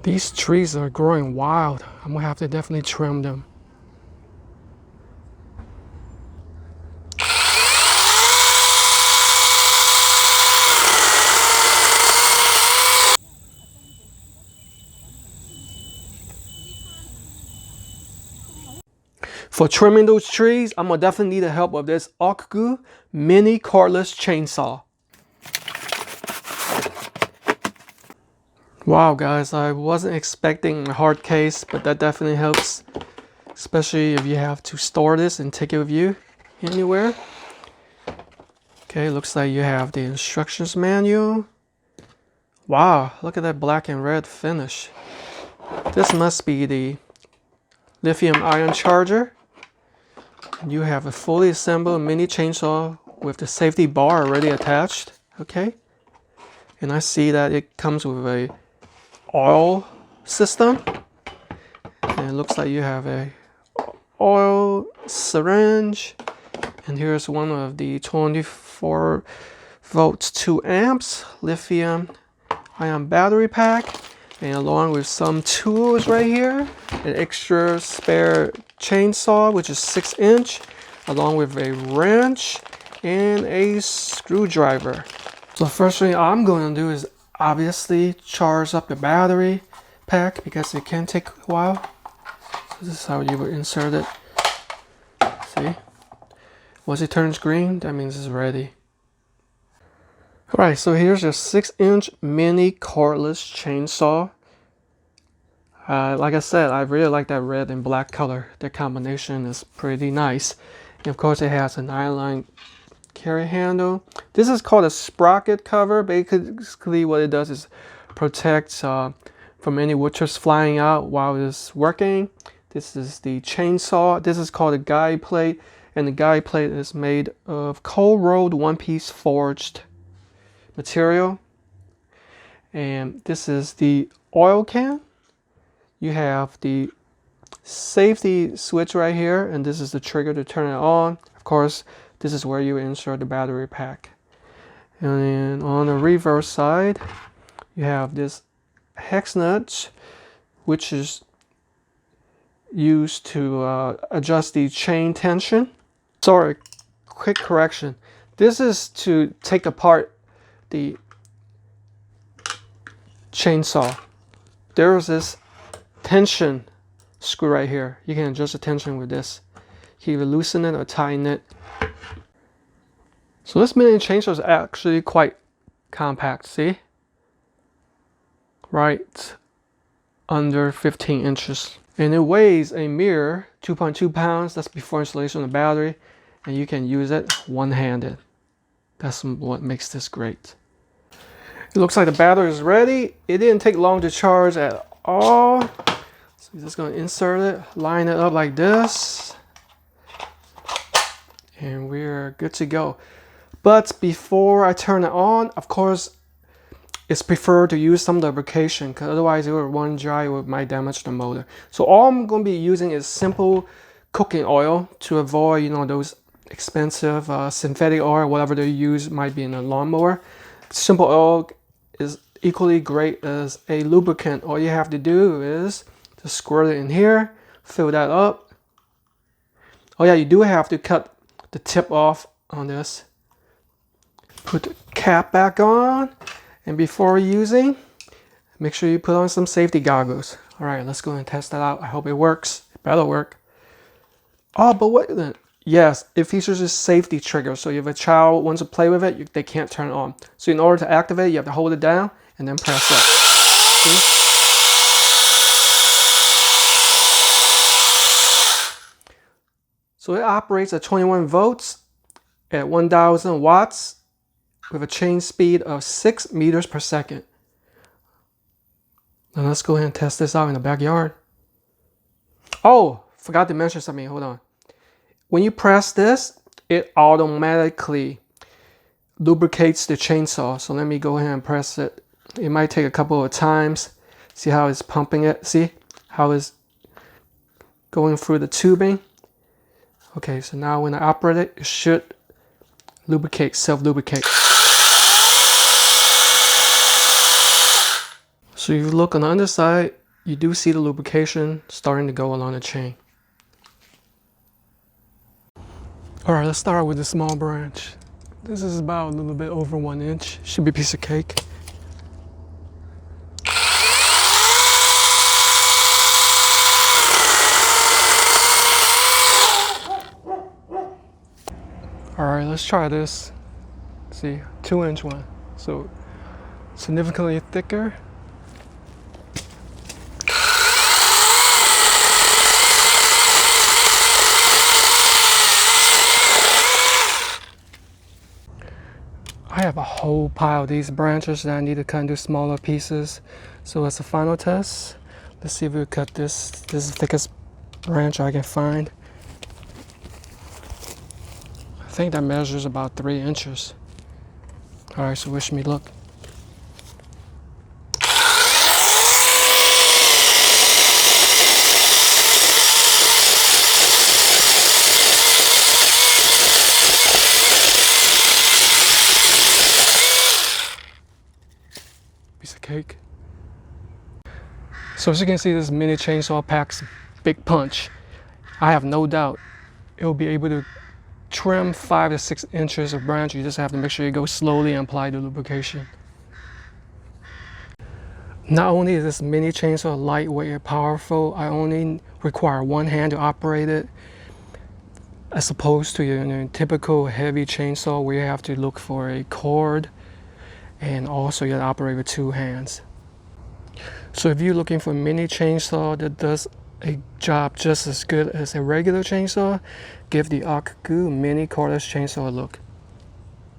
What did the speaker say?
These trees are growing wild. I'm gonna have to definitely trim them. For trimming those trees, I'm gonna definitely need the help of this OICGOO mini cordless chainsaw. Wow guys, I wasn't expecting a hard case, but that definitely helps, especially if you have to store this and take it with you anywhere. Okay, looks like you have the instructions manual. Wow, look at that black and red finish. This must be the lithium ion charger. You have a fully assembled mini chainsaw with the safety bar already attached. Okay, and I see that it comes with a oil system, and it looks like you have a oil syringe, and here's one of the 24 volts 2 amps lithium ion battery pack, and along with some tools right here, an extra spare chainsaw which is 6-inch, along with a wrench and a screwdriver. So the first thing I'm going to do is obviously charge up the battery pack because it can take a while. So this is how you would insert it. See, once it turns green, that means it's ready. Alright, so here's your 6-inch mini cordless chainsaw. Like I said, I really like that red and black color. The combination is pretty nice. And of course it has a nylon carry handle. This is called a sprocket cover. Basically what it does is protects from any wood chips flying out while it's working. This is the chainsaw. This is called a guide plate, and the guide plate is made of cold rolled one-piece forged material. And this is the oil can. You have the safety switch right here, and this is the trigger to turn it on. Of course, this is where you insert the battery pack. And then on the reverse side, you have this hex nut, which is used to adjust the chain tension. Sorry, quick correction. This is to take apart the chainsaw. There is this tension screw right here. You can adjust the tension with this. You can either loosen it or tighten it. So this mini chainsaw is actually quite compact, see? Right under 15 inches. And it weighs a mere 2.2 pounds. That's before installation of the battery. And you can use it one-handed. That's what makes this great. It looks like the battery is ready. It didn't take long to charge at all. So you're just going to insert it, line it up like this, and we're good to go. But before I turn it on, of course, it's preferred to use some lubrication, because otherwise it will run dry, it might damage the motor. So all I'm going to be using is simple cooking oil to avoid, you know, those expensive synthetic oil, whatever they use might be in a lawnmower. Simple oil is equally great as a lubricant. All you have to do is just squirt it in here, fill that up. Oh yeah, you do have to cut the tip off on this. Put the cap back on, and before using, make sure you put on some safety goggles. All right, let's go and test that out. I hope it works. It better work. Oh, but wait a minute. Yes, it features a safety trigger, so if a child wants to play with it, they can't turn it on. So in order to activate it, you have to hold it down and then press it. See? So it operates at 21 volts at 1000 watts with a chain speed of 6 meters per second. Now let's go ahead and test this out in the backyard. Oh, forgot to mention something. Hold on. When you press this, it automatically lubricates the chainsaw. So let me go ahead and press it. It might take a couple of times. See how it's pumping it? See how it's going through the tubing? Okay, so now when I operate it, it should lubricate, self-lubricate. So if you look on the underside, you do see the lubrication starting to go along the chain. All right, let's start with the small branch. This is about a little bit over 1 inch. Should be a piece of cake. All right, let's try this. See, 2-inch one. So significantly thicker. I have a whole pile of these branches that I need to kind of do smaller pieces. So as a final test, let's see if we cut this. This is the thickest branch I can find. I think that measures about 3 inches. All right, so wish me luck. Piece of cake. So as you can see, this mini chainsaw packs big punch. I have no doubt it will be able to trim 5 to 6 inches of branch. You just have to make sure you go slowly and apply the lubrication. Not only is this mini chainsaw lightweight and powerful, I only require one hand to operate it, as opposed to your typical heavy chainsaw where you have to look for a cord and also you have to operate with 2 hands. So if you're looking for a mini chainsaw that does a job just as good as a regular chainsaw, give the OICGOO mini cordless chainsaw a look.